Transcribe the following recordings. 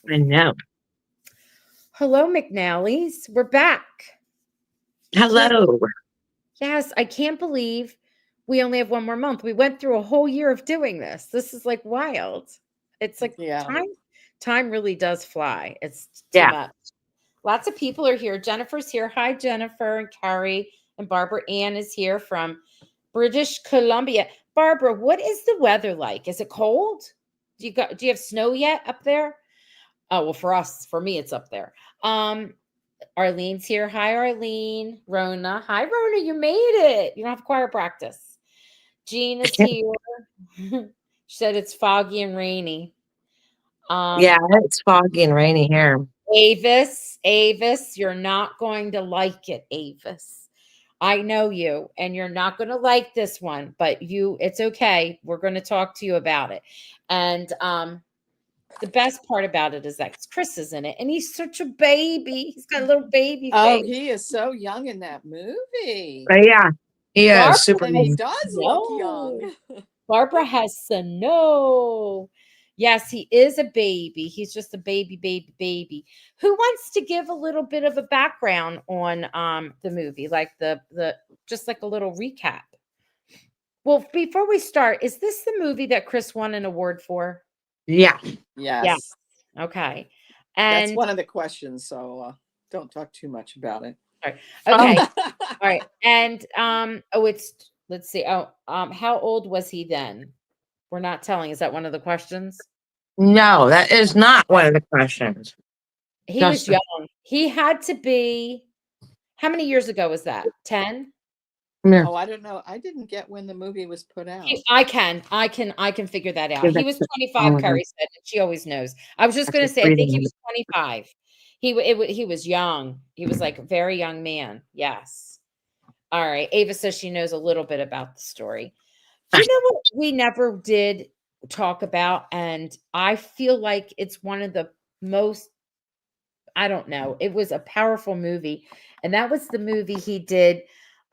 I know. Hello, McNally's. We're back. I can't, Hello. yes, I can't believe we only have one more month. We went through a whole year of doing this. This is like wild. It's like Yeah. time really does fly. It's too Yeah. much. Lots of people are here. Jennifer's here. Hi, Jennifer and Carrie and Barbara Ann is here from British Columbia. Barbara, what is the weather like? Is it cold? Do you have snow yet up there? Oh, well, for me, it's up there. Um, Arlene's here. Hi, Arlene. Rona. Hi, Rona. You made it. You don't have choir practice. Jean is here. She said it's foggy and rainy. Yeah, Um, it's foggy and rainy here. Avis, you're not going to like it, Avis. I know you, and you're not going to like this one, but it's okay. We're going to talk to you about it. And the best part about it is that Chris is in it, and he's such a baby. He's got a little baby Oh, face. he is so young in that movie. But yeah. Yeah, Barbara super And he young. does look young. Barbara has to know. Yes, he is a baby. He's just a baby. Who wants to give a little bit of a background on the movie, like the just like a little recap? Well, before we start, is this the movie that Chris won an award for? Yeah. Yeah. Yes. Okay. That's And one of the questions, so don't talk too much about it. all right. Okay. Oh, All right. And let's see. How old was he then? We're not telling. Is that one of the questions? no, that is not one of the questions. He was Just young. He had to be, how many years ago was that? 10? yeah, Oh, I don't know. I didn't get when the movie was put out. I can figure that out. give He that was to 25, Carrie said, and she always knows. I was just I'm going to just say, I think he reading it. was 25. He was young. He was like a very young man. Yes. All right. Ava says she knows a little bit about the story. You know what we never did talk about? And I feel like it's one of the most, I don't know, it was a powerful movie. And that was the movie he did.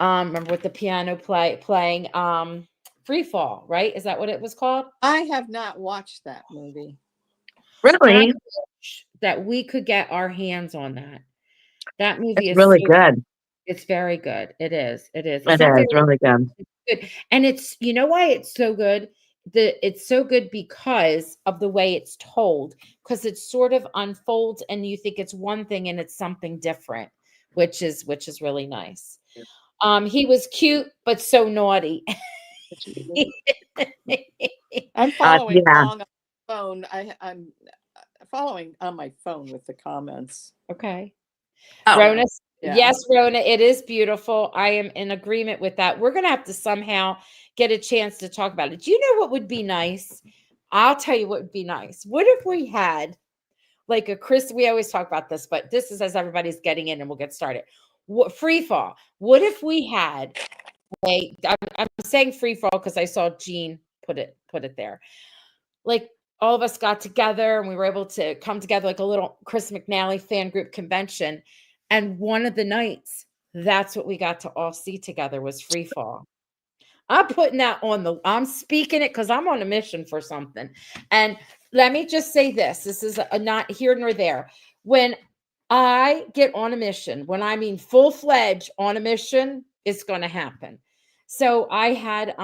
Remember with the piano playing Free Fall, right? Is that what it was called? I have not watched that movie. I Really? wish that we could get our hands on that. That movie It's is really so, good. it's very good. It is. It is. It's It not very is really good. good. And it's, you know why it's so good? It's so good because of the way it's told, because it sort of unfolds and you think it's one thing and it's something different, which is really nice. He was cute but so naughty. I'm following Yeah. along on my phone. I'm following on my phone with the comments. Okay. Oh, Rona, Yeah. yes, Rona, it is beautiful. I am in agreement with that. We're going to have to somehow get a chance to talk about it. Do you know what would be nice? I'll tell you what would be nice. What if we had like a Chris? We always talk about this, but this is as everybody's getting in and we'll get started. Free fall. What if we had I'm saying free fall because I saw Jean put it there. Like all of us got together and we were able to come together like a little Chris McNally fan group convention. And one of the nights, that's what we got to all see together was free fall. I'm speaking it because I'm on a mission for something. And let me just say this. This is not here nor there. When I get on a mission, when I mean full-fledged on a mission, it's going to happen. So I had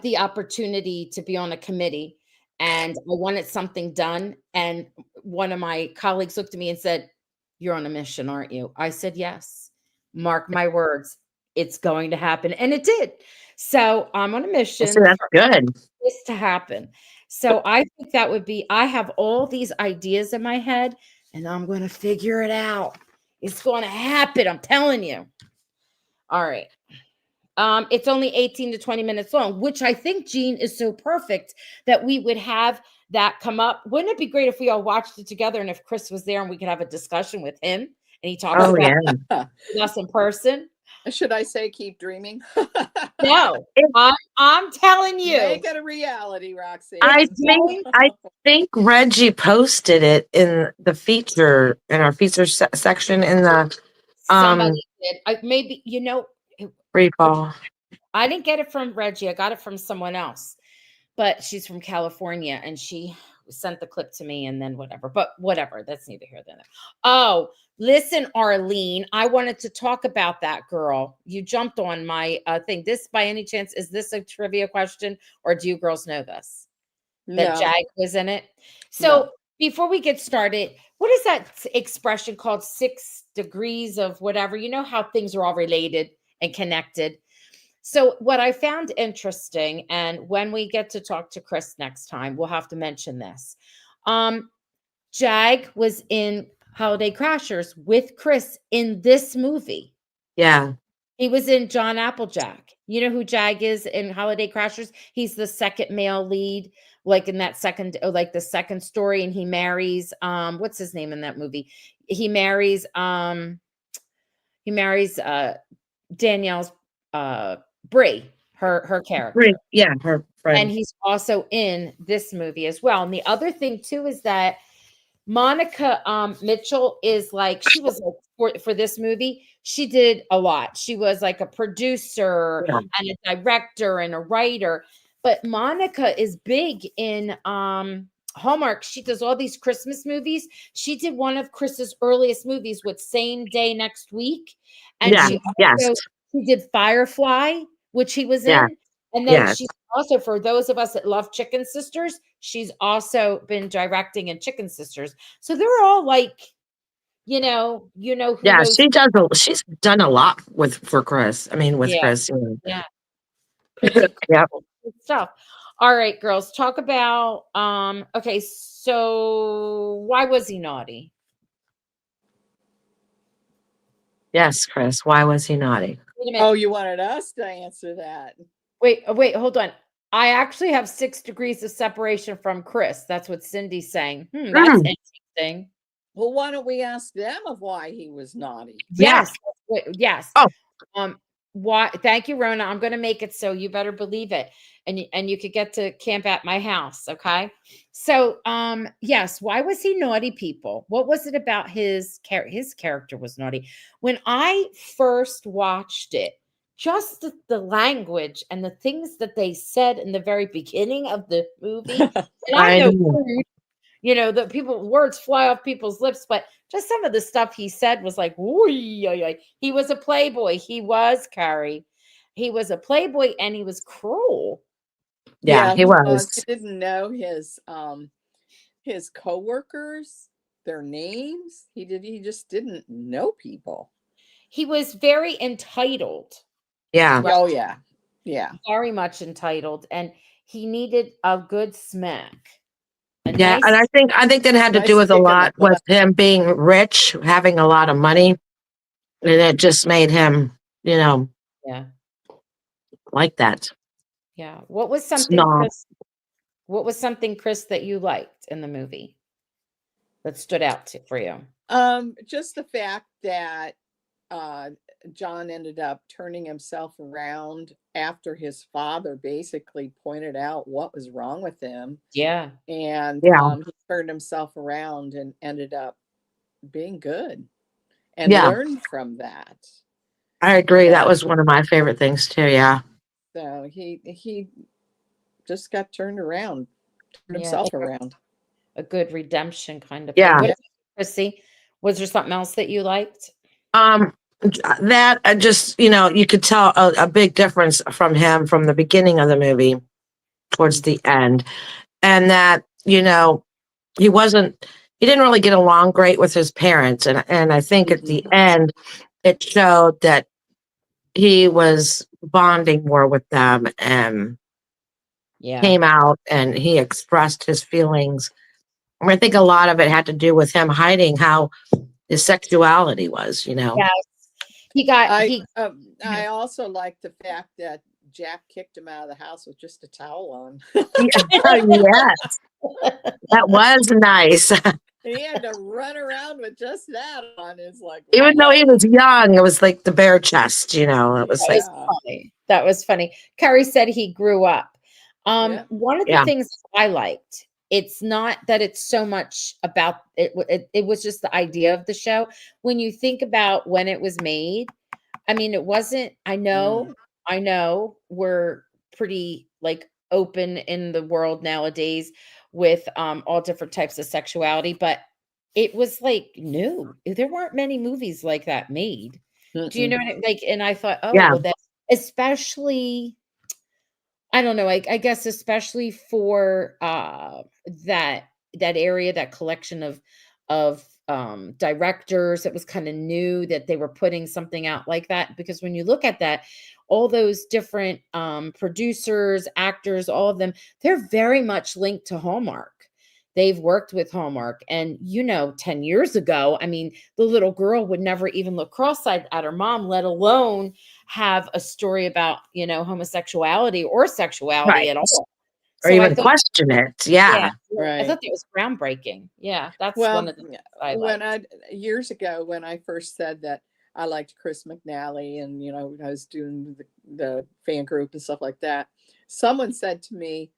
the opportunity to be on a committee and I wanted something done. And one of my colleagues looked at me and said, "You're on a mission, aren't you?" I said, "Yes. Mark my words. It's going to happen." And it did. So I'm on a so mission that's for good. this to happen. So I think that would be, I have all these ideas in my head and I'm going to figure it out. It's going to happen. I'm telling you. All right. It's only 18 to 20 minutes long, which I think, Jean, is so perfect that we would have that come up. Wouldn't it be great if we all watched it together and if Chris was there and we could have a discussion with him and he talks Oh about yeah. us in person? Should I say keep dreaming? No, I'm telling you. Make it a reality, Roxy. I think Reggie posted it in the feature in our feature section in the Somebody did. Maybe, free fall. I didn't get it from Reggie. I got it from someone else, but she's from California and she sent the clip to me and then whatever, but whatever. That's neither here nor there. Oh, listen, Arlene, I wanted to talk about that girl. You jumped on my thing. This, by any chance, is this a trivia question, or do you girls know this? That No, Jag was in it. So No. before we get started, what is that expression called? 6 degrees of whatever. You know how things are all related and connected. So what I found interesting, and when we get to talk to Chris next time, we'll have to mention this. Jag was in Holiday Crashers with Chris in this movie. Yeah. He was in John Applejack. You know who Jag is in Holiday Crashers? He's the second male lead, like in that second, like the second story, and he marries what's his name in that movie? He marries Danielle's Brie, her character. Yeah, her friend. And he's also in this movie as well. And the other thing too is that Monica Mitchell is like, she was like, for this movie, she did a lot. She was like a producer Yeah. and a director and a writer. But Monica is big in Hallmark. She does all these Christmas movies. She did one of Chris's earliest movies with Same Day Next Week. And Yeah. she Yes. also she did Firefly, which he was Yeah. in. And then Yes. she's also, for those of us that love Chicken Sisters, she's also been directing in Chicken Sisters. So they're all like, who Yeah, knows? she's done a lot for Chris. I mean, with Yeah. Chris. You know. Yeah. Pretty Yep. cool. Good stuff. All right, girls, talk about, okay, so why was he naughty? Yes, Chris. Why was he naughty? Wait a minute. Oh, you wanted us to answer that. Wait, hold on. I actually have 6 degrees of separation from Chris. That's what Cindy's saying. That's interesting. Well, why don't we ask them of why he was naughty? Yeah. Yes. Yes. Oh. Why? Thank you, Rona. I'm going to make it so you better believe it, and you could get to camp at my house. Okay. So, yes. Why was he naughty, people? What was it about his character? His character was naughty. When I first watched it, just the language and the things that they said in the very beginning of the movie, and I know rude, the words fly off people's lips, but just some of the stuff he said was like, he was a playboy. He was, Carrie. He was a playboy and he was cruel. Yeah, he was. He didn't know his coworkers, their names. He just didn't know people. He was very entitled. Yeah. Oh, yeah. Yeah. Very much entitled. And he needed a good smack. Yeah, and I think that had to do with a lot with him being rich, having a lot of money, and it just made him, yeah, like that. Yeah. What was something, Chris, that you liked in the movie that stood out for you? Just the fact that John ended up turning himself around after his father basically pointed out what was wrong with him. Yeah. And he turned himself around and ended up being good and learned from that. I agree. That was one of my favorite things too. Yeah. So he just got turned around, turned himself around. A good redemption kind of thing. What Chrissy? Was there something else that you liked? That just, you could tell a big difference from him from the beginning of the movie towards the end. And that, he didn't really get along great with his parents. And I think at the end, it showed that he was bonding more with them and came out and he expressed his feelings. I think a lot of it had to do with him hiding how his sexuality was, Yes. I also like the fact that Jack kicked him out of the house with just a towel on. Yes. That was nice. He had to run around with just that on. It's like, even though he was young, it was like the bare chest, it was funny. That was funny. Carrie said he grew up. One of the things I liked, it's not that it's so much about it. It was just the idea of the show. When you think about when it was made, I mean, it wasn't, I know we're pretty like open in the world nowadays with all different types of sexuality, but it was like new. There weren't many movies like that made. Do you know Mm-mm. what like? And I thought, oh, Yeah. well, that especially, I don't know, I guess especially for that area, that collection of directors, it was kind of new that they were putting something out like that, because when you look at that, all those different producers, actors, all of them, they're very much linked to Hallmark. They've worked with Hallmark. And 10 years ago, I mean, the little girl would never even look cross-eyed at her mom, let alone have a story about, homosexuality or sexuality Right. at all. Or So I even thought, question it. yeah, Yeah. I Right. thought that was groundbreaking. Yeah, that's one Well, of the things I when liked. years ago, when I first said that I liked Chris McNally and, I was doing the fan group and stuff like that, someone said to me,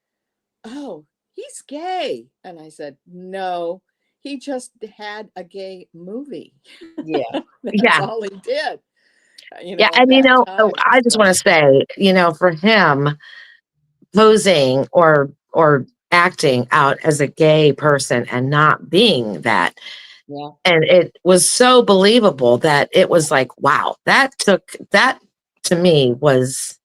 "Oh, he's gay." And I said, "No, he just had a gay movie." Yeah. That's Yeah. all he did, Yeah. at And, that time. I just want to say, for him posing or acting out as a gay person and not being that, Yeah. and it was so believable that it was like, wow, that to me was,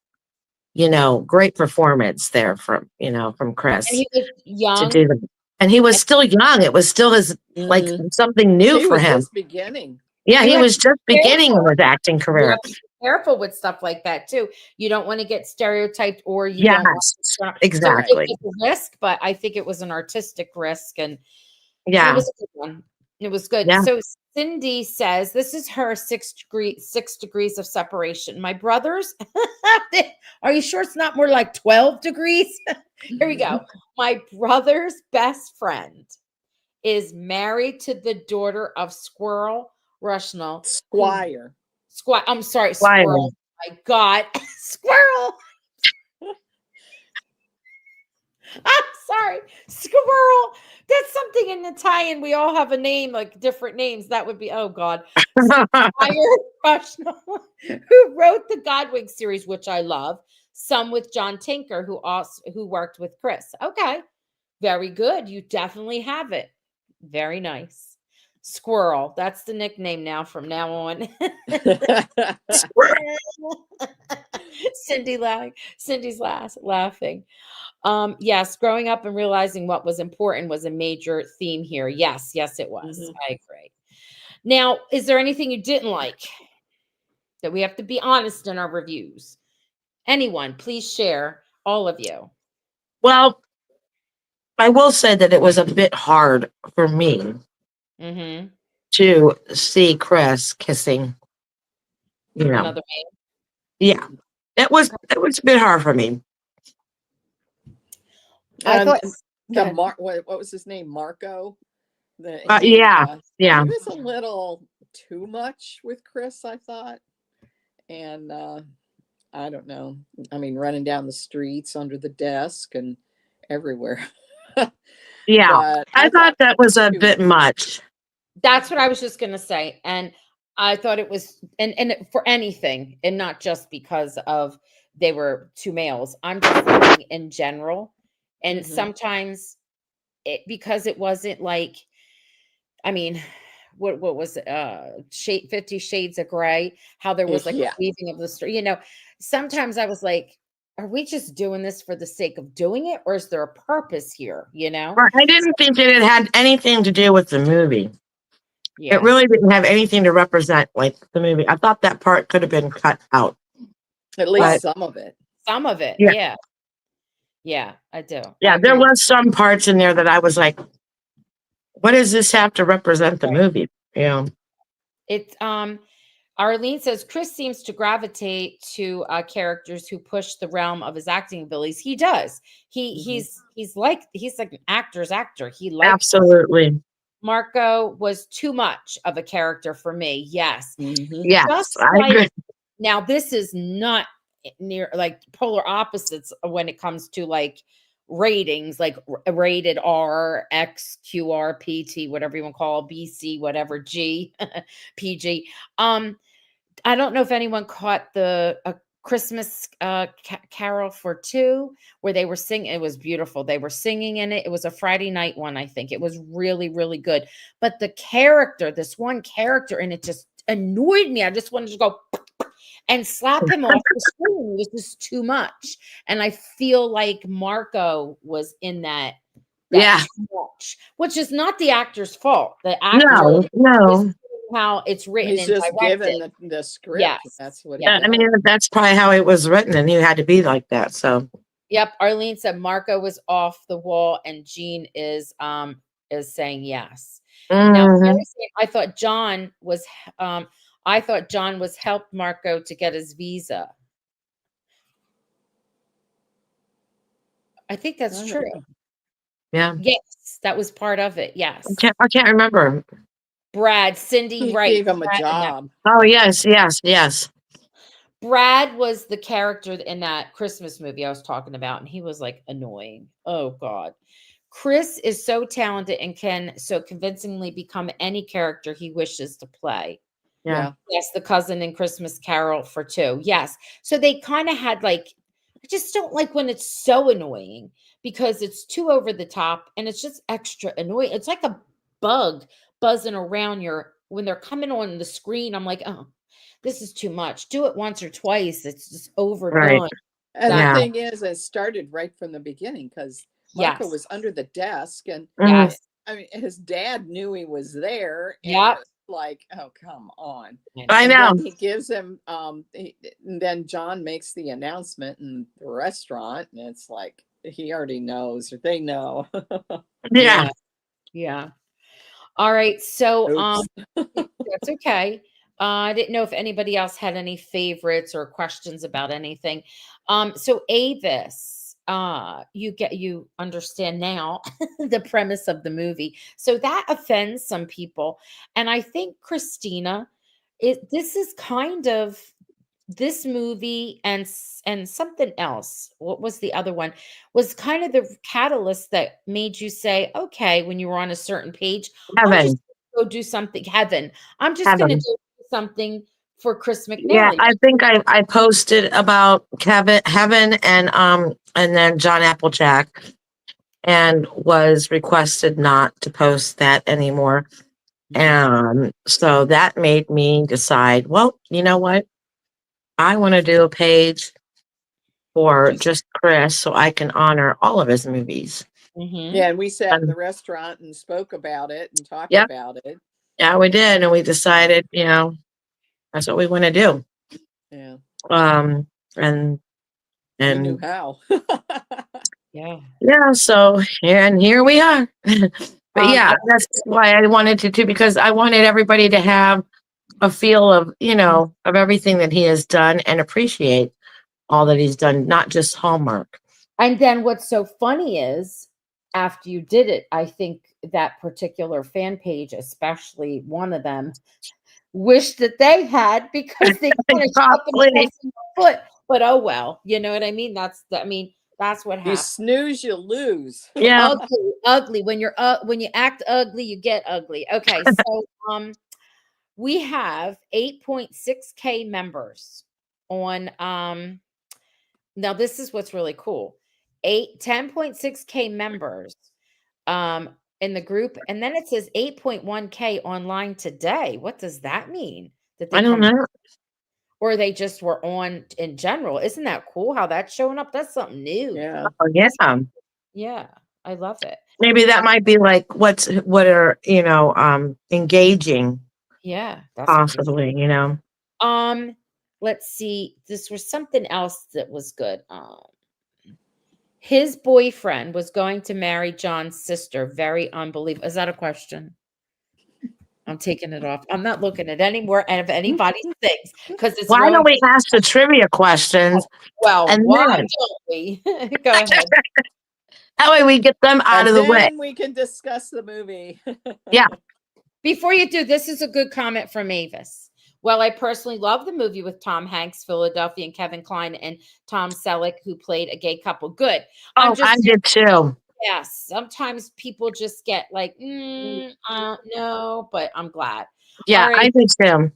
great performance there from And Chris he was to young. do the, and he was still young. It was still like Mhm. something new He for was him. just beginning. Yeah, You he have to was just be beginning in careful. his acting You career. have to be careful with stuff like that too. You don't want to get stereotyped, or you don't want Yes, so it exactly. was a risk, but I think it was an artistic risk, and it Yeah, was a good one. It was good. yeah. So Cindy says this is her 6 degrees of separation. My brothers, are you sure it's not more like 12 degrees? Here we go. My brother's best friend is married to the daughter of Squirrel Rushnell, who Squire. I'm sorry, Why? Squirrel. My God, Squirrel. I'm sorry, Squirrel. That's something in Italian. We all have a name, like different names. That would be, oh God. Squire Rushnell, who wrote the Godwig series, which I love. Some with John Tinker, who worked with Chris. Okay, very good. You definitely have it. Very nice. Squirrel. That's the nickname now from now on. Cindy's laughing. Yes, growing up and realizing what was important was a major theme here. Yes, it was. Mhm. I agree. Now, is there anything you didn't like that we have to be honest in our reviews? Anyone, please share, all of you. Well, I will say that it was a bit hard for me Mm-hmm. to see Chris kissing, you know. Another man. Yeah. It was a bit hard for me. I And thought the good. what was his name? Marco. Yeah. Yeah. He was a little too much with Chris, I thought. And I don't know. I mean, running down the streets under the desk and everywhere. Yeah. But I I thought thought that was a too bit much. That's what I was just gonna say. And I thought it was, and for anything, and not just because of they were two males. I'm just thinking in general. And Mhm. sometimes because it wasn't like, I mean, what was it? 50 Shades of Gray, how there was like a Yeah. weaving of the story. Sometimes I was like, are we just doing this for the sake of doing it, or is there a purpose here? But I didn't think that it had anything to do with the movie. It Yeah. really didn't have anything to represent like the movie. I thought that part could have been cut out. At Well, least But some of it. some of it, yeah, yeah. Yeah, I do. I yeah, there agree. was some parts in there that I was like, what does this have to represent the movie? Yeah. It's Arlene says Chris seems to gravitate to characters who push the realm of his acting abilities. He does. Mhm. He's like an actor's actor. He likes those. Absolutely. Marco was too much of a character for me. Yes. Mhm. Yes, Just I like, agree. now this is not near like polar opposites when it comes to like ratings, like rated R, X, QR, PT, whatever you want to call it, BC, whatever, G, PG. I don't know if anyone caught the Christmas Carol for Two, where they were singing. It was beautiful. They were singing in it. It was a Friday night one, I think. It was really, really good. But the character, this one character in it just annoyed me. I just wanted to go and slap him off the screen. It was just too much. And I feel like Marco was in that Yeah. too much, which is not the actor's fault. The actor No. is how it's written He's and just directed. given the script. Yes. That's what. Yeah. I mean, that's probably how it was written, and he had to be like that. So. Yep. Arlene said Marco was off the wall, and Jean is saying yes. Now, I thought John was helped Marco to get his visa. I think that's true. Yeah. Yes, that was part of it. Yes. I can't remember. Brad, Cindy, He right? gave him a Brad, job. Oh, yes. Brad was the character in that Christmas movie I was talking about, and he was like annoying. Oh God. Chris is so talented and can so convincingly become any character he wishes to play. Yeah. Yes, the cousin in Christmas Carol for Two. Yes. So they kind of had like, I just don't like when it's so annoying because it's too over the top and it's just extra annoying. It's like a bug buzzing around when they're coming on the screen. I'm like, oh, this is too much. Do it once or twice. It's just overdone. Right. And the thing is, it started right from the beginning because Marco was under the desk, and yes, I mean, his dad knew he was there. And yep. Like, oh, come on. I know. And then he gives him, and then John makes the announcement in the restaurant, and it's like, he already knows, or they know. Yeah. Yeah. All right. So, Oops. that's okay. I didn't know if anybody else had any favorites or questions about anything. So Avis, you understand now the premise of the movie. So that offends some people. And I think Christina, this is kind of this movie and something else. What was the other one? Was kind of the catalyst that made you say, okay, when you were on a certain page, I'm just gonna go do something. I'm just going to do something for Chris McNally. Yeah, I think I posted about Heaven and then John Applejack, and was requested not to post that anymore. So that made me decide, well, you know what? I want to do a page for just Chris so I can honor all of his movies. Yeah, and we sat in the restaurant and spoke about it and talked about it. Yeah, we did, and we decided, that's what we want to do. Yeah. And we knew how. Yeah. So here we are. But yeah, that's why I wanted to too, because I wanted everybody to have a feel of, of everything that he has done and appreciate all that he's done, not just Hallmark. And then what's so funny is after you did it, I think that particular fan page, especially one of them, wished that they had, because they kind of shot themselves in the foot. But oh well, you know what I mean? That's what happens. You snooze, you lose. Yeah. Ugly. When you act ugly, you get ugly. Okay, so we have 8.6K members on now this is what's really cool. 10.6K members in the group, and then it says 8.1K online today. What does that mean? That they I don't know. Or they just were on in general. Isn't that cool how that's showing up? That's something new. Yeah. Oh, yeah. Yeah, I love it. Maybe that might be like what are engaging. Yeah, that's possibly, let's see. This was something else that was good. His boyfriend was going to marry John's sister. Very unbelievable. Is that a question? I'm taking it off. I'm not looking at any more of anybody's things, because it's why don't we ask the trivia questions? Well, and why don't we? Go ahead. That way we get them out of the way. We can discuss the movie. Yeah. Before you do, this is a good comment from Avis. Well, I personally love the movie with Tom Hanks, Philadelphia, and Kevin Kline and Tom Selleck, who played a gay couple. Good. I did too. Yes. Sometimes people just get like, no, but I'm glad. Yeah, right. I did too.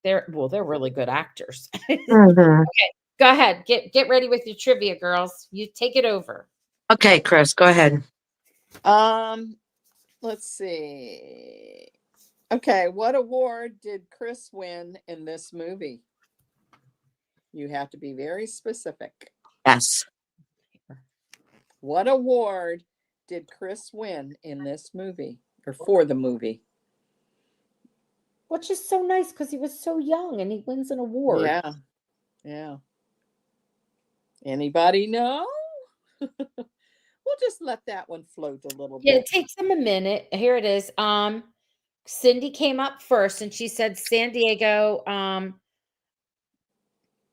They're really good actors. Mm-hmm. Okay. Go ahead. Get ready with your trivia, girls. You take it over. Okay, Chris, go ahead. Let's see. Okay, what award did Chris win in this movie? You have to be very specific. Yes. What award did Chris win in this movie or for the movie? Which is so nice because he was so young and he wins an award. Yeah. Yeah. Anybody know? We'll just let that one float a little Yeah, bit. it takes him a minute. Here it is. Cindy came up first and she said San Diego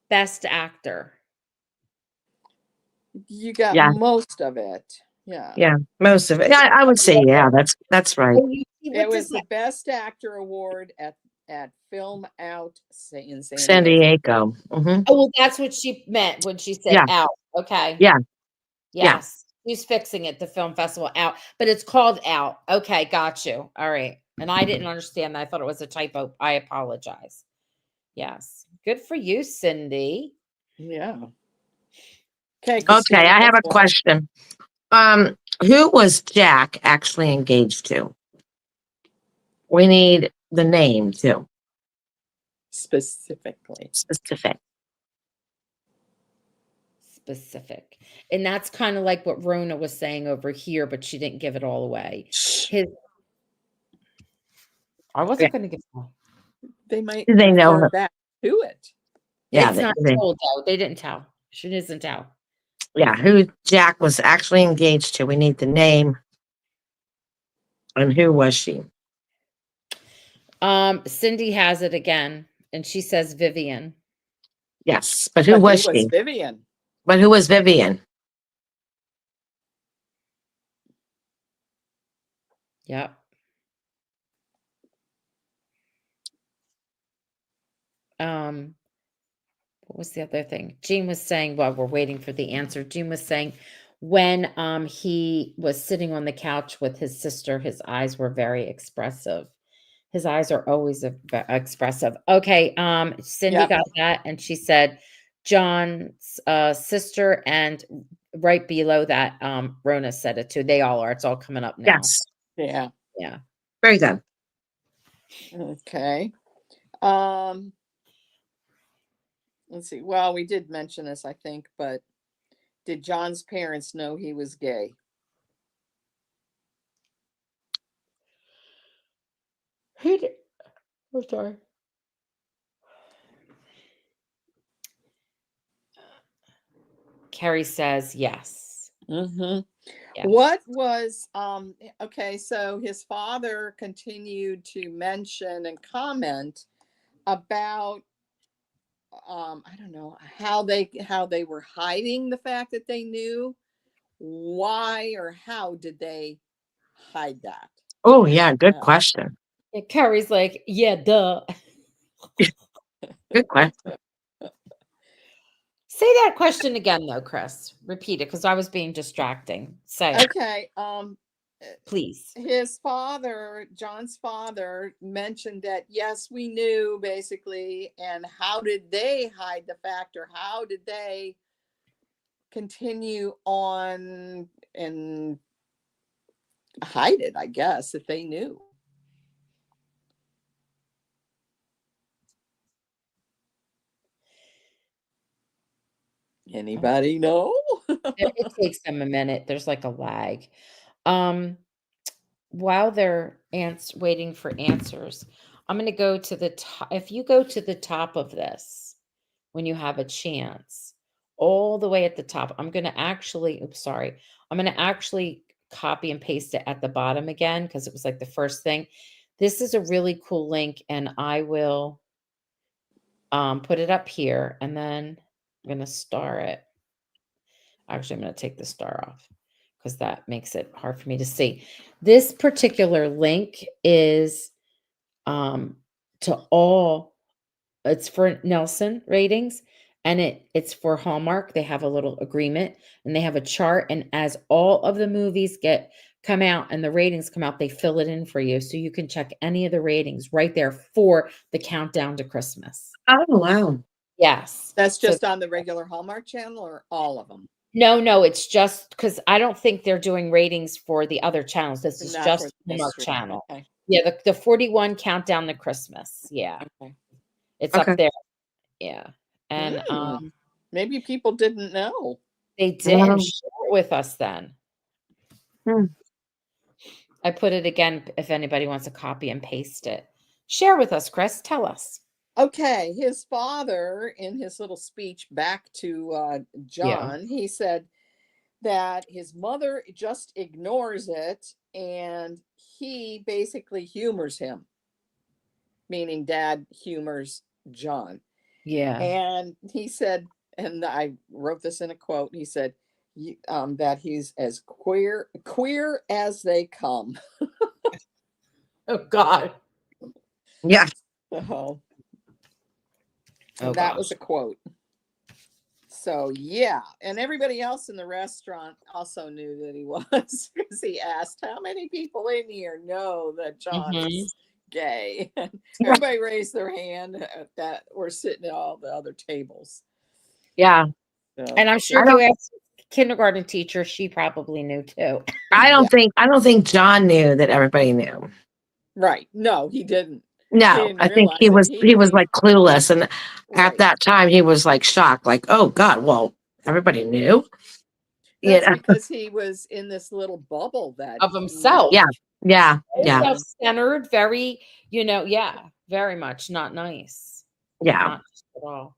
best actor. You got Yeah. most of it. Yeah. Yeah, most of it. Yeah, I would say, yeah, that's right. Oh, It was the best actor award at Film Out in San Diego. Mm-hmm. Oh, well, that's what she meant when she said Yeah. out. Okay. Yeah. Yes. She's fixing it, the film festival out, but it's called out. Okay, got you. All right. And I didn't understand that. I thought it was a typo. I apologize. Yes. Good for you, Cindy. Yeah. Okay. Okay, I have a question. Who was Jack actually engaged to? We need the name too. Specifically. Specific. And that's kind of like what Rona was saying over here, but she didn't give it all away. I wasn't going to give it all. They might They know her back to it. Yeah, it's not told though. They didn't tell. She doesn't tell. Yeah, who Jack was actually engaged to. We need the name. And who was she? Cindy has it again, and she says Vivian. Yes, but who was she? Vivian. But who was Vivian? Yep. What was the other thing? Jean was saying, while we're waiting for the answer, Jean was saying when he was sitting on the couch with his sister, his eyes were very expressive. His eyes are always expressive. Okay, Cindy got that, and she said John's sister, and right below that, Rona said it too. They all are. It's all coming up now. Yes. Yeah. Yeah. Very good. Okay. Let's see. Well, we did mention this, I think, but did John's parents know he was gay? Who did? Oh, sorry. Carrie says yes. Mm-hmm. Yes. What was okay, so his father continued to mention and comment about I don't know how they were hiding the fact that they knew. Why or how did they hide that? Oh, yeah, good question. And Carrie's like, yeah, duh. Good question. Say that question again, though, Chris. Repeat it, because I was being distracting. Say it. Okay. Please. His father, John's father, mentioned that yes, we knew basically, and how did they hide the fact, or how did they continue on and hide it, I guess, if they knew? Anybody know? It takes them a minute. There's like a lag. While they're waiting for answers, I'm going to go to the top. If you go to the top of this, when you have a chance, all the way at the top, I'm going to actually, oops, sorry. I'm going to actually copy and paste it at the bottom again, because it was like the first thing. This is a really cool link, and I will put it up here, and then I'm going to star it. Actually, I'm going to take the star off because that makes it hard for me to see. This particular link is to all, it's for Nelson ratings, and it's for Hallmark. They have a little agreement, and they have a chart, and as all of the movies come out and the ratings come out, they fill it in for you, so you can check any of the ratings right there for the countdown to Christmas. Oh, wow. Yes. That's So just on the regular Hallmark channel or all of them? no, it's just because I don't think they're doing ratings for the other channels. This is Not just for the Hallmark mystery. channel. Okay. Yeah, the 41 countdown to Christmas. Yeah, Okay. it's Okay. up there. Yeah, and Maybe people didn't know. they didn't Um, share it with us then. Hmm. I put it again if anybody wants to copy and paste it. Share with us, Chris. Tell us. Okay, his father, in his little speech back to John, he said that his mother just ignores it and he basically humors him, meaning dad humors John. Yeah. And he said, and I wrote this in a quote, he said that he's as queer as they come. Oh God. Yeah. So, and Oh that gosh. was a quote. So yeah, and everybody else in the restaurant also knew that he was, because he asked, how many people in here know that John is gay? And everybody raised their hand that were sitting at all the other tables. Yeah. So, And I'm sure if you asked kindergarten teacher, she probably knew too. I don't think John knew that everybody knew. right. No, he didn't. No, didn't I think realize he it. was He didn't like clueless, and right. at that time he was like shocked, like, oh God, well, everybody knew. That's Yeah. because he was in this little bubble that Of himself. Yeah. Yeah. Very Yeah. self-centered, very, very much not nice. Yeah. Not at all.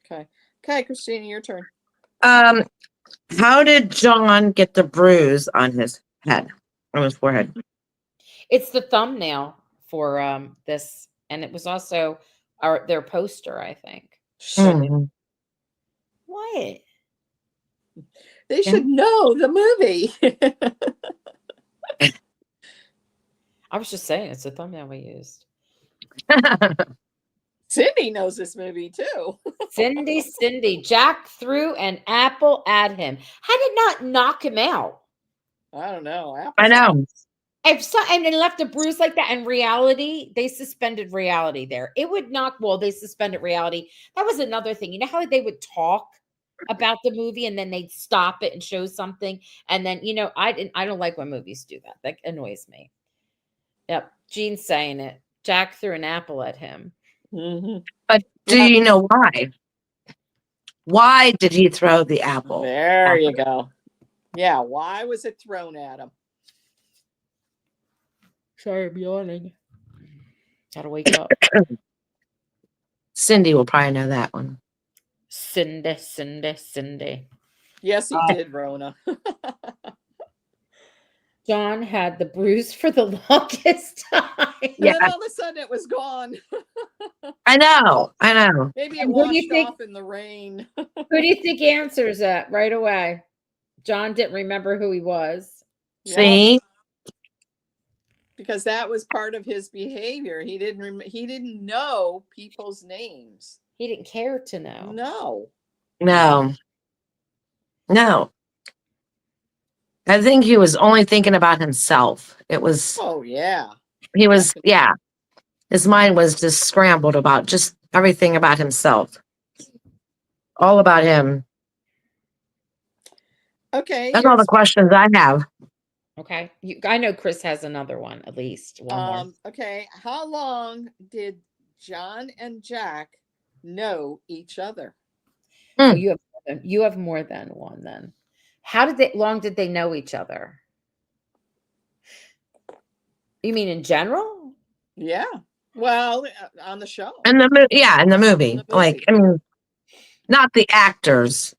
Okay. Okay, Christina, your turn. How did John get the bruise on his head, on his forehead? It's the thumbnail for this, and it was also their poster, I think. Mhm. What? They should know the movie. I was just saying it's the thumbnail we used. Cindy knows this movie too. Cindy. Jack threw an apple at him. How did not knock him out? I don't know. I know. And then left a bruise like that. In reality, they suspended reality there. It would knock. Well, they suspended reality. That was another thing. You know how they would talk about the movie and then they'd stop it and show something, and then I don't like when movies do that. That annoys me. Yep, Gene's saying it. Jack threw an apple at him. Mm-hmm. But do you know why? Why did he throw the apple? There you go. Yeah, why was it thrown at him? Sorry, I'm yawning. Gotta wake up. Cindy will probably know that one. Cindy. Yes, he did, Rona. John had the bruise for the longest time. Yeah. And then all of a sudden it was gone. I know. Maybe it washed off in the rain. Who do you think answers that right away? John didn't remember who he was. See? Because that was part of his behavior. He didn't know people's names. He didn't care to know. No. I think he was only thinking about himself. It was. Oh, yeah. He was, yeah. His mind was just scrambled about just everything about himself. All about him. Okay. That's all the questions I have. Okay. I know Chris has another one, at least one more. Okay. How long did John and Jack know each other? Oh, you have more than one then. How long did they know each other? You mean in general? Yeah. Well, on the show. In the movie. Like, I mean, not the actors.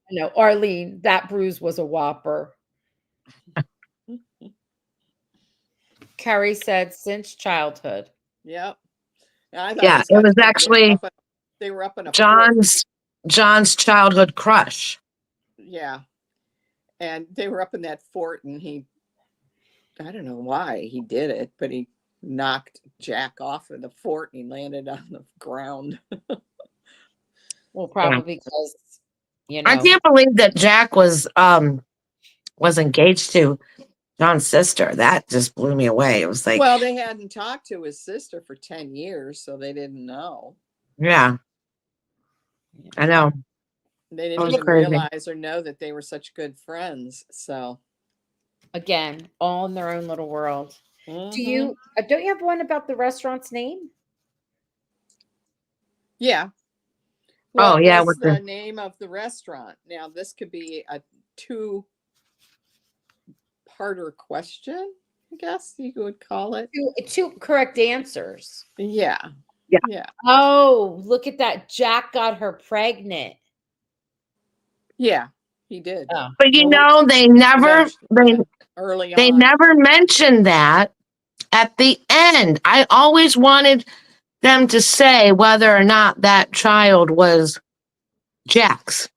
No, Arlene, that bruise was a whopper. Carrie said since childhood. Yep. Yeah, it was actually they were up in a John's childhood crush. Yeah. And they were up in that fort, and I don't know why he did it, but he knocked Jack off of the fort and he landed on the ground. Well, probably because, I can't believe that Jack was engaged to John's sister. That just blew me away. It was like, well, they hadn't talked to his sister for 10 years, so they didn't know. Yeah. I know. They That didn't was even crazy. realize or know that they were such good friends. So Again, all in their own little world. Do mhm. you don't you have one about the restaurant's name? Yeah. Oh, What yeah, was with the the name of the restaurant? Now this could be a two-parter question, I guess you would call it. Two correct answers. Yeah. Yeah. Yeah. Oh, look at that. Jack got her pregnant. Yeah. He did. Oh. but you Well, know, they never mentioned that early they on. never mentioned that at the end. I always wanted them to say whether or not that child was Jack's.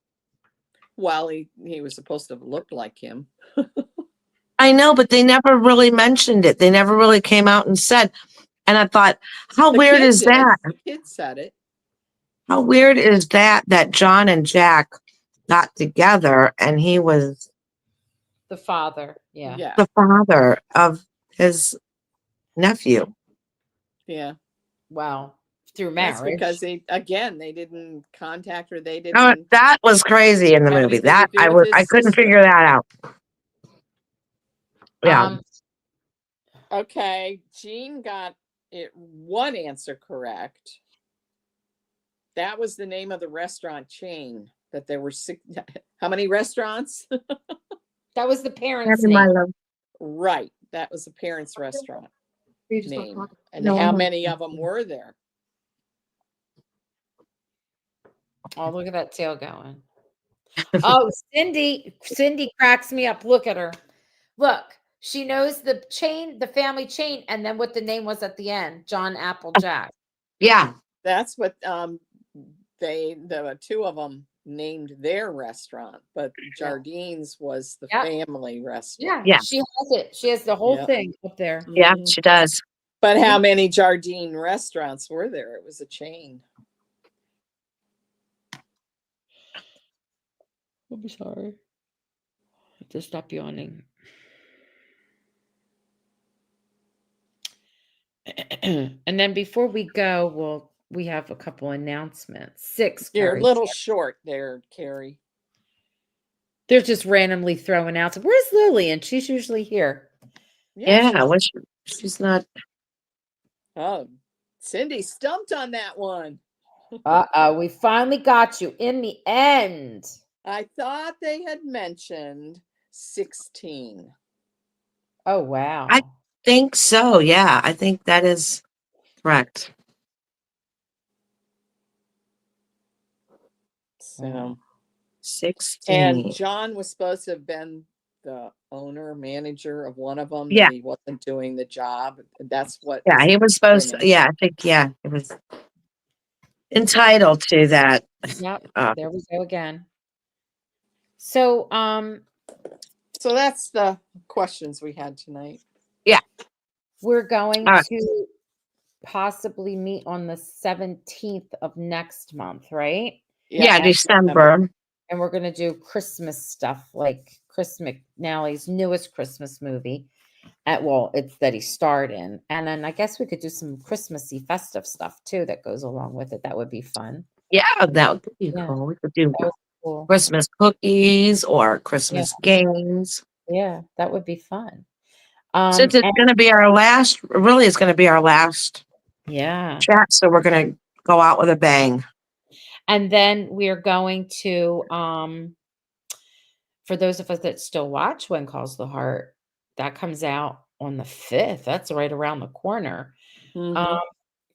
Well, he was supposed to have looked like him. I know, but they never really mentioned it. They never really came out and said. And I thought, how The weird kid is did. that? The kid said it. How weird is that John and Jack got together and he was The father. Yeah. Yeah. the father of his nephew? Yeah. Wow. Through That's marriage. because they didn't contact her. They Oh, didn't that was crazy in the have movie. anything to That do with his I couldn't sister. figure that out. Yeah. Okay, Jean got it one answer correct. That was the name of the restaurant chain. That there were six. How many restaurants? That was the parents' Having my name. love. Right, that was the parents' restaurant We just name. talked. And No, how I'm not- many of them were there? Oh, look at that tail going. Oh, Cindy cracks me up. Look at her. Look, she knows the chain, the family chain, and then what the name was at the end, John Applejack. Yeah. That's what the two of them named their restaurant, but Jardine's was the Yep. family restaurant. Yeah. She has it. She has the whole Yep. thing up there. Yeah, Mhm. she does. But how many Jardine restaurants were there? It was a chain. I'm sorry. Just stop yawning. And then before we go, we have a couple announcements. 6. You're a Carrie. little short there, Carrie. They're just randomly throwing out. Where's Lillian? She's usually here. Yeah, she's not. Oh, Cindy stumped on that one. We finally got you in the end. I thought they had mentioned 16. Oh, wow. I think so. Yeah, I think that is correct. So 16. and John was supposed to have been the owner, manager of one of them, Yeah. but he wasn't doing the job. That's what. Yeah, he was supposed to. winning. Yeah, I think. Yeah, he was entitled to that. Yep. There we go again. So, So that's the questions we had tonight. we're going All right. to possibly meet on the 17th of next month, right? Yeah, after December. And we're going to do Christmas stuff like Chris McNally's newest Christmas movie. It's that he starred in. And then I guess we could do some Christmassy festive stuff too that goes along with it. That would be fun. Yeah, that would be Yeah. cool. We could do That was cool. Christmas cookies or Christmas games. Yeah, that would be fun. Since it's going to be our last, really, it's going to be our last Yeah. chat. So we're going to go out with a bang. And then we're going to, for those of us that still watch When Calls the Heart, that comes out on the 5th. That's right around the corner. Mhm.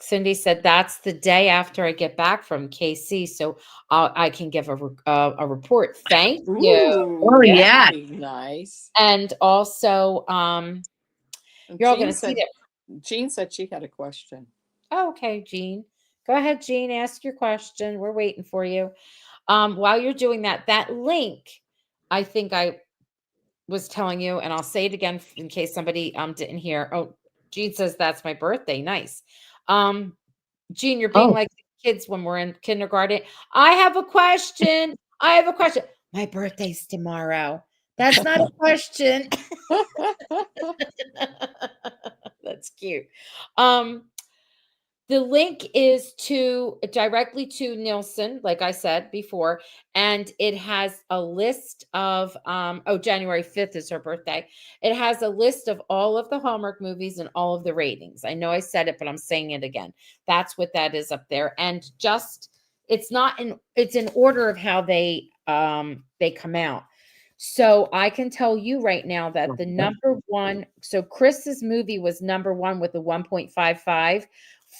Cindy said that's the day after I get back from KC, so I can give a report. Thank you. Ooh, Oh, that'd yeah. be nice. And also, And you're all Jean going to see said- that. Jean said she had a question. Oh, okay, Jean. Go ahead, Jean. Ask your question. We're waiting for you. While you're doing that, that link, I think I was telling you, and I'll say it again in case somebody didn't hear. Oh, Jean says that's my birthday. Nice. Jean, you're being like the kids when we're in kindergarten. I have a question. My birthday's tomorrow. That's not a question. That's cute. The link is to directly to Nielsen, like I said before, and it has a list of January 5th is her birthday. It has a list of all of the Hallmark movies and all of the ratings. I know I said it, but I'm saying it again. That's what that is up there. And just it's in order of how they come out. So I can tell you right now that the number one, so Chris's movie was number one with a 1.55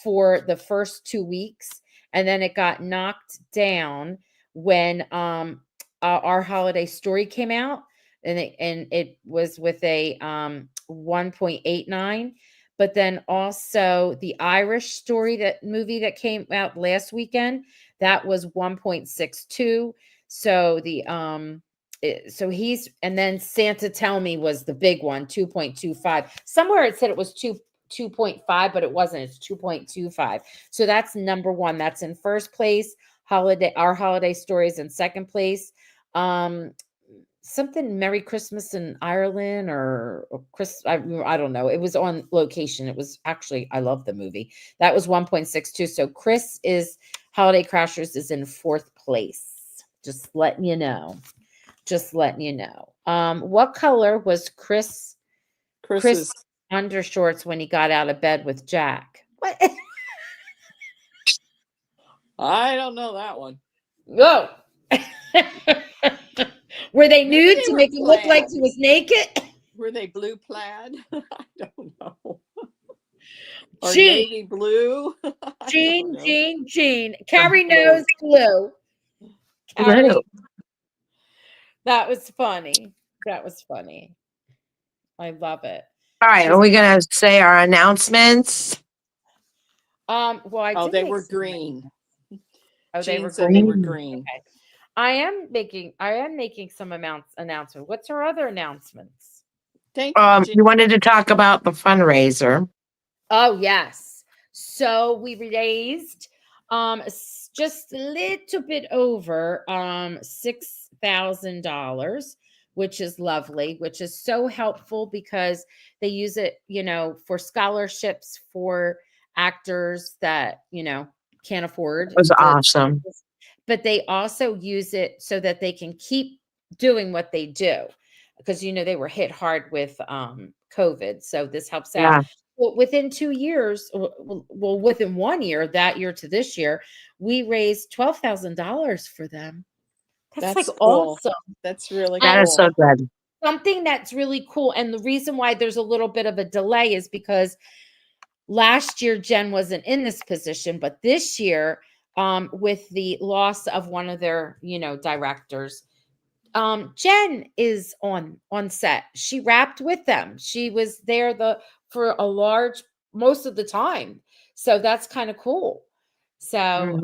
for the first 2 weeks, and then it got knocked down when Our Holiday Story came out, and it was with a 1.89. But then also the Irish Story, that movie that came out last weekend, that was 1.62. So and then Santa Tell Me was the big one, 2.25. Somewhere it said it was 2.5, but it wasn't. It's 2.25. So that's number one. That's in first place. Our Holiday Stories in second place. Something Merry Christmas in Ireland or I don't know. It was on location. It was actually, I love the movie. That was 1.62. So Holiday Crashers is in fourth place. Just letting you know. What color was Chris undershorts when he got out of bed with Jack? What? I don't know that one. Whoa. Were they Maybe nude they to were make it look like plaid. he was naked? Were they blue plaid? I don't know. Or Jean. navy blue? Jean. Carrie knows blue. Carrie. That was funny. I love it. All right, are we gonna say our announcements? Well, they were green. They were green. They were green. Okay. I am making some announcement. What's our other announcements? Thank you. You wanted to talk about the fundraiser. Oh, yes. So we raised just a little bit over $6,000, which is lovely, which is so helpful because they use it, for scholarships for actors that, can't afford. It was awesome. But they also use it so that they can keep doing what they do because, they were hit hard with COVID. So this helps out. Yeah. Well, within 2 years, within 1 year, that year to this year, we raised $12,000 for them. That's like cool. awesome. That's really cool. That is so good. Something that's really cool. And the reason why there's a little bit of a delay is because last year, Jen wasn't in this position, but this year, with the loss of one of their, directors, Jen is on set. She wrapped with them. She was there for most of the time. So that's kind of cool. So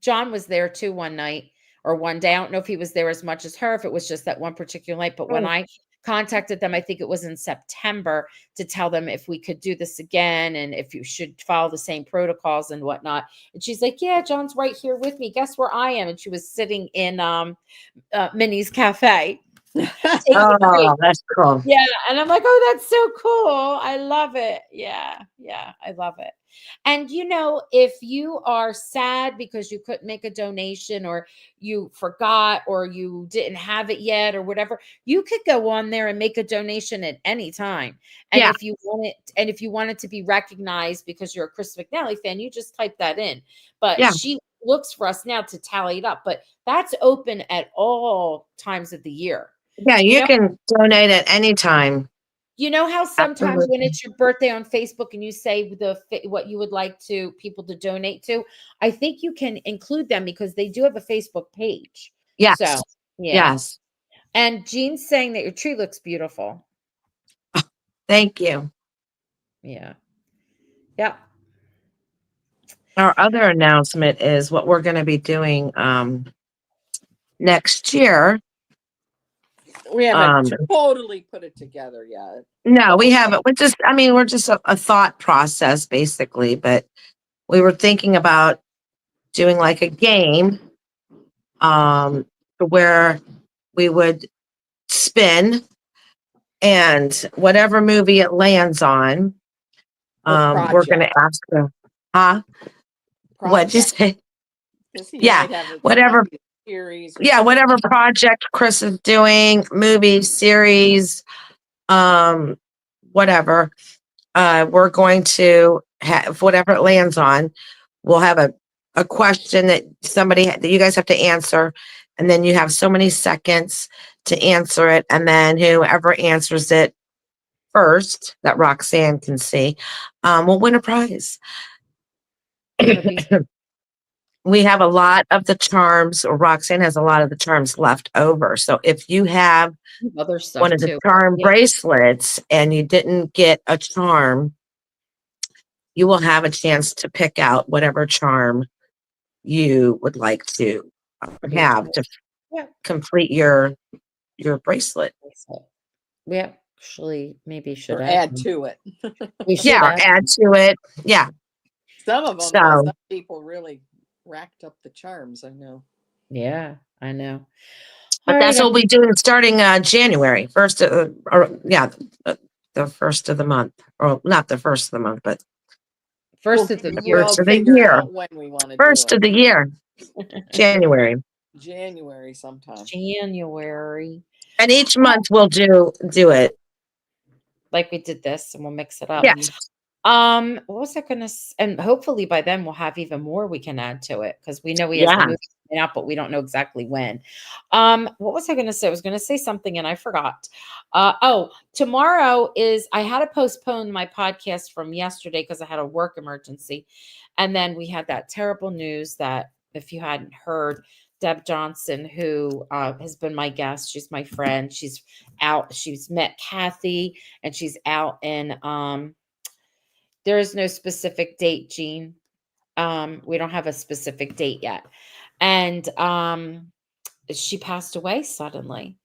John was there too one night or one day. I don't know if he was there as much as her, if it was just that one particular night. But when I contacted them, I think it was in September, to tell them if we could do this again and if you should follow the same protocols and whatnot. And she's like, yeah, John's right here with me. Guess where I am? And she was sitting in Minnie's Cafe. Oh, that's cool. Yeah. And I'm like, oh, that's so cool. I love it. Yeah. I love it. And, if you are sad because you couldn't make a donation or you forgot or you didn't have it yet or whatever, you could go on there and make a donation at any time. And if you want it to be recognized because you're a Chris McNally fan, you just type that in. But she looks for us now to tally it up. But that's open at all times of the year. Yeah, you can donate at any time. You know how sometimes when it's your birthday on Facebook and you say what you would like people to donate to, I think you can include them because they do have a Facebook page. Yes. So, yeah. Yes. And Jean's saying that your tree looks beautiful. Thank you. Yeah. Yeah. Our other announcement is what we're going to be doing next year. We haven't totally put it together yet. No, we haven't. We're just a thought process, basically. But we were thinking about doing like a game where we would spin, and whatever movie it lands on, we're going to ask Huh? What'd you Project? say? 'Cause he Yeah, might have it whatever. might be a series or Yeah, something. whatever project Chris is doing, movie, series, um, whatever. We're going to have whatever it lands on. We'll have a question that that you guys have to answer, and then you have so many seconds to answer it, and then whoever answers it first that Roxanne can see will win a prize. That'd be We have a lot of the charms, or Roxanne has a lot of the charms left over. So if you have other one stuff of the too. charm Yeah. bracelets and you didn't get a charm, you will have a chance to pick out whatever charm you would like to have to Yeah. complete your bracelet. We actually maybe should Or add add them. to it. We should Yeah, or add to it. Yeah. Some of them, So- some people really racked up the charms, I know. Yeah, I know. But All that's right, what we do starting January 1st, the first of the month, or not the first of the month, but first of the year. first of the figure year. out when we want to do First it. of the year, January. January sometime. January. And each month we'll do it. Like we did this, and we'll mix it up. Yes. What was I gonna and hopefully by then we'll have even more we can add to it, because we know we have the Yeah. movie coming out, but we don't know exactly when. What was I gonna say? I was gonna say something and I forgot. Tomorrow I had to postpone my podcast from yesterday because I had a work emergency. And then we had that terrible news that, if you hadn't heard, Deb Johnson, who has been my guest, she's my friend, she's met Kathy, and she's out in there is no specific date, Jean. We don't have a specific date yet. And she passed away suddenly.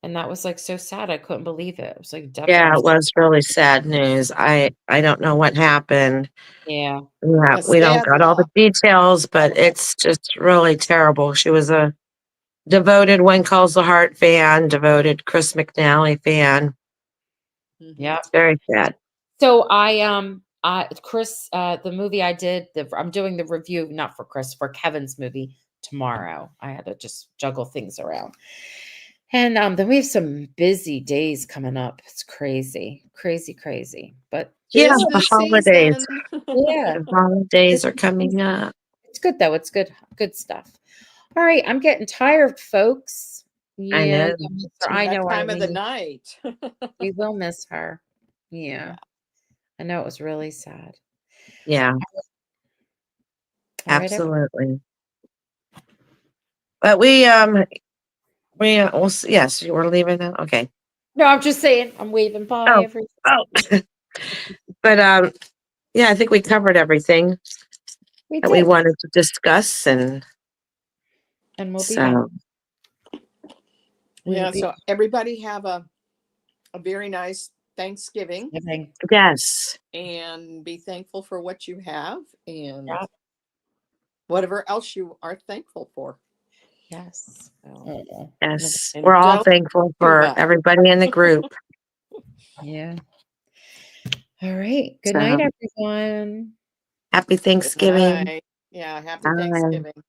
And that was like so sad. I couldn't believe it. It was like Yeah, definitely. it was really sad news. I don't know what happened. Yeah. Yeah, A we don't sad got all the loss. details, but it's just really terrible. She was a devoted When Calls the Heart fan, devoted Chris McNally fan. Mhm. Yeah. It's very sad. So Chris, the movie I did, I'm doing the review, not for Chris, for Kevin's movie tomorrow. I had to just juggle things around. And then we have some busy days coming up. It's crazy, crazy, crazy. But Yeah, Tis the holidays. season. yeah, The holidays are coming up. it's good though. It's good stuff. All right, I'm getting tired, folks. I Yeah, know. you'll miss her. I That know. time of the Irene. night. We will miss her. Yeah, I know, it was really sad. Yeah, All right, absolutely. But yes, you were leaving now. Okay. no, I'm just saying. I'm waving bye. Oh, Every oh. But yeah, I think we covered everything we that we did, wanted to discuss, and and we'll be back. so Yeah, so everybody have a very nice Thanksgiving, yes, and be thankful for what you have and Yeah. whatever else you are thankful for. Yes. yes, And we're all don't thankful for much. everybody in the group. Yeah. All right. Good So, night, everyone. happy Thanksgiving. Bye. Yeah, happy Bye. Thanksgiving.